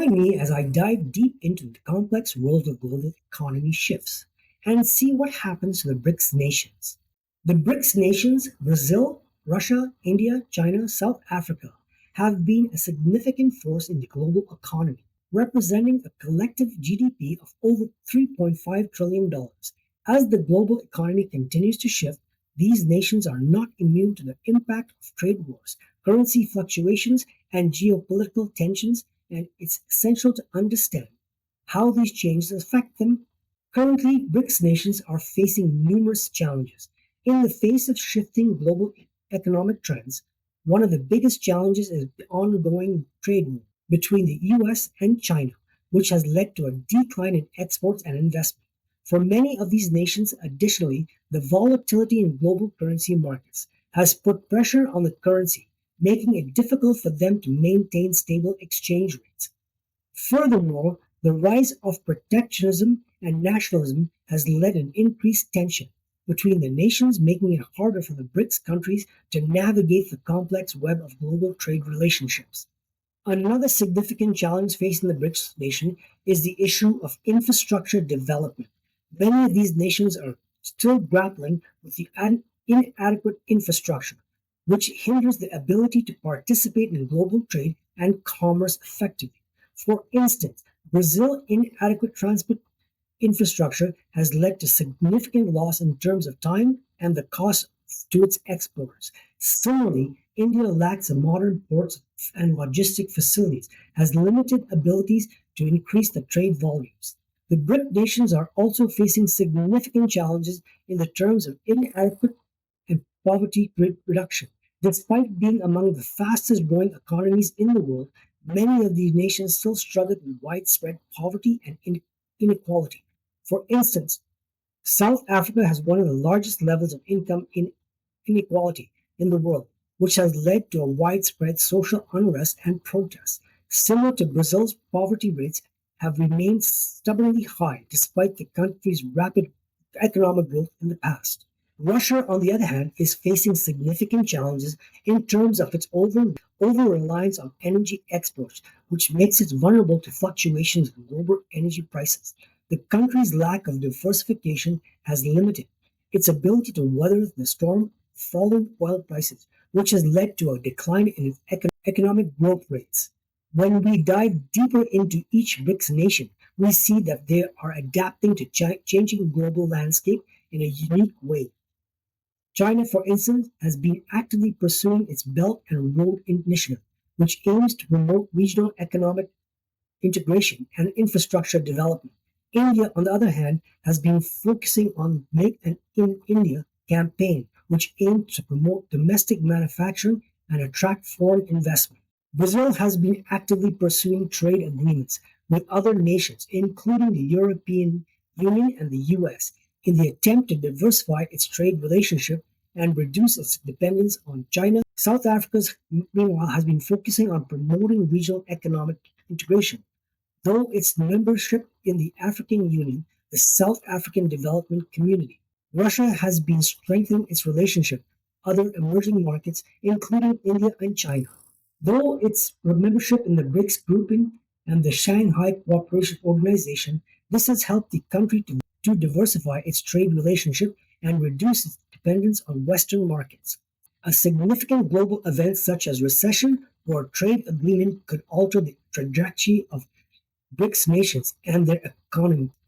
Join me as I dive deep into the complex world of global economy shifts and see what happens to the BRICS nations. The BRICS nations, Brazil, Russia, India, China, South Africa, have been a significant force in the global economy, representing a collective GDP of over $3.5 trillion. As the global economy continues to shift, these nations are not immune to the impact of trade wars, currency fluctuations, and geopolitical tensions, and it's essential to understand how these changes affect them. Currently, BRICS nations are facing numerous challenges. In the face of shifting global economic trends, one of the biggest challenges is the ongoing trade war between the US and China, which has led to a decline in exports and investment. For many of these nations, additionally, the volatility in global currency markets has put pressure on the currency, making it difficult for them to maintain stable exchange rates. Furthermore, the rise of protectionism and nationalism has led to increased tension between the nations, making it harder for the BRICS countries to navigate the complex web of global trade relationships. Another significant challenge facing the BRICS nation is the issue of infrastructure development. Many of these nations are still grappling with the inadequate infrastructure, which hinders the ability to participate in global trade and commerce effectively. For instance, Brazil's inadequate transport infrastructure has led to significant loss in terms of time and the cost to its exporters. Similarly, India lacks a modern ports and logistic facilities, has limited abilities to increase the trade volumes. The BRIC nations are also facing significant challenges in the terms of inadequate and poverty reduction. Despite being among the fastest growing economies in the world, many of these nations still struggle with widespread poverty and inequality. For instance, South Africa has one of the largest levels of income inequality in the world, which has led to a widespread social unrest and protests. Similar to Brazil's, poverty rates have remained stubbornly high despite the country's rapid economic growth in the past. Russia, on the other hand, is facing significant challenges in terms of its over-reliance on energy exports, which makes it vulnerable to fluctuations in global energy prices. The country's lack of diversification has limited its ability to weather the storm falling oil prices, which has led to a decline in its economic growth rates. When we dive deeper into each BRICS nation, we see that they are adapting to changing global landscape in a unique way. China, for instance, has been actively pursuing its Belt and Road Initiative, which aims to promote regional economic integration and infrastructure development. India, on the other hand, has been focusing on Make in India campaign, which aims to promote domestic manufacturing and attract foreign investment. Brazil has been actively pursuing trade agreements with other nations, including the European Union and the US, in the attempt to diversify its trade relationship and reduce its dependence on China. South Africa, meanwhile, has been focusing on promoting regional economic integration. Though its membership in the African Union, the South African Development Community, Russia has been strengthening its relationship with other emerging markets, including India and China. Though its membership in the BRICS grouping and the Shanghai Cooperation Organization, this has helped the country to diversify its trade relationship and reduce its dependence on Western markets. A significant global event such as recession or a trade agreement could alter the trajectory of BRICS nations and their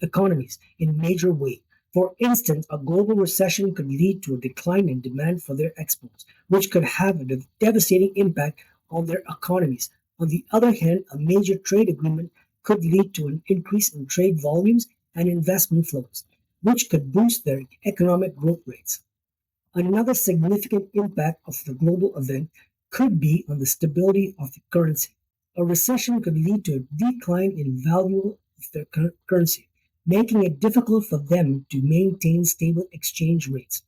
economies in major ways. For instance, a global recession could lead to a decline in demand for their exports, which could have a devastating impact on their economies. On the other hand, a major trade agreement could lead to an increase in trade volumes and investment flows, which could boost their economic growth rates. Another significant impact of the global event could be on the stability of the currency. A recession could lead to a decline in value of their currency, making it difficult for them to maintain stable exchange rates.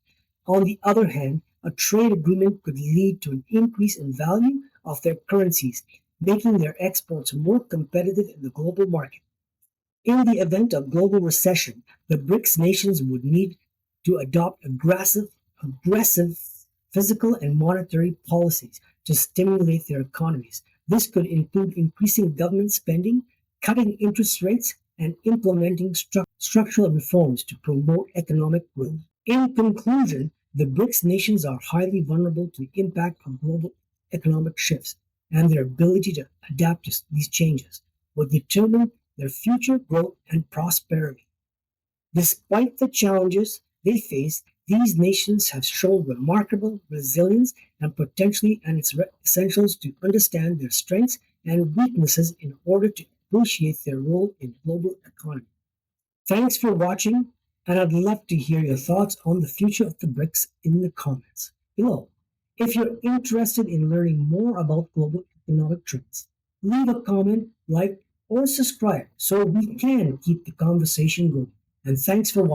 On the other hand, a trade agreement could lead to an increase in value of their currencies, making their exports more competitive in the global market. In the event of global recession, the BRICS nations would need to adopt aggressive fiscal and monetary policies to stimulate their economies. This could include increasing government spending, cutting interest rates, and implementing structural reforms to promote economic growth. In conclusion, the BRICS nations are highly vulnerable to the impact of global economic shifts, and their ability to adapt to these changes will determine their future growth and prosperity. Despite the challenges they face, these nations have shown remarkable resilience and potentially and it's essentials to understand their strengths and weaknesses in order to appreciate their role in global economy. Thanks for watching, and I'd love to hear your thoughts on the future of the BRICS in the comments below. If you're interested in learning more about global economic trends, leave a comment, like, or subscribe so we can keep the conversation going. And thanks for watching.